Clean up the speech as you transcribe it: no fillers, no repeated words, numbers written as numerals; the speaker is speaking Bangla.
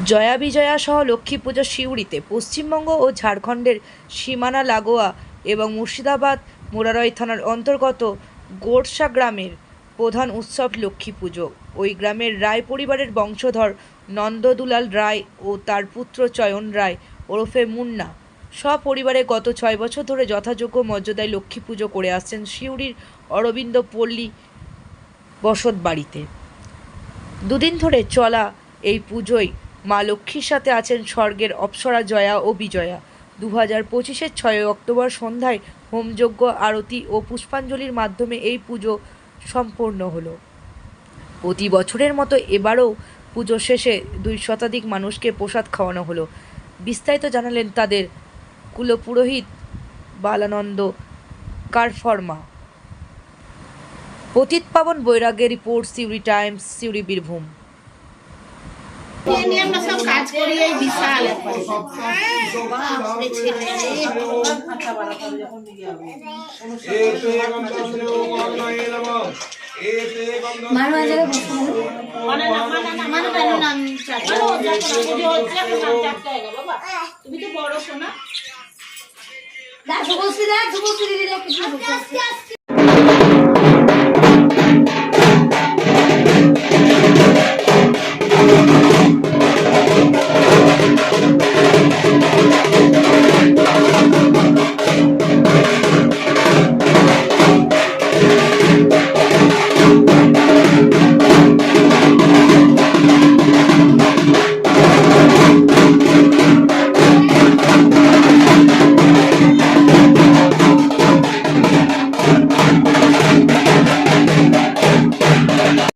জয়া বিজয়া সহ লক্ষ্মী পুজো সিউড়িতে পশ্চিমবঙ্গ ও ঝাড়খণ্ডের সীমানা লাগোয়া এবং মুর্শিদাবাদ মুরারই থানার অন্তর্গত গোরসা গ্রামের প্রধান উৎসব লক্ষ্মী পুজো। ওই গ্রামের রায় পরিবারের বংশধর নন্দদুলাল রায় ও তার পুত্র চয়ন রায় ওরফে মুন্না সপরিবারে গত 6 বছর ধরে যথাযোগ্য মর্যাদায় লক্ষ্মী পুজো করে আসছেন সিউড়ির অরবিন্দ পল্লী বসত বাড়িতে। দুদিন ধরে চলা এই পুজোয় মা লক্ষ্মীর সাথে আছেন স্বর্গের অপ্সরা জয়া ও বিজয়া। 2025-এর 6 অক্টোবর সন্ধ্যায় হোমযজ্ঞ, আরতি ও পুষ্পাঞ্জলির মাধ্যমে এই পুজো সম্পন্ন হলো। প্রতি বছরের মতো এবারও পুজো শেষে 2 শতাধিক মানুষকে প্রসাদ খাওয়ানো হলো। বিস্তারিত জানালেন তাদের কুলপুরোহিত বালানন্দ কারফর্মা। পতিত পাবন বৈরাগ্যের রিপোর্ট, সিউড়ি টাইমস, সিউড়ি বীরভূম। নিয়ে আমরা সব কাজ করি এই বিশাল তুমি তো বড় শোনা।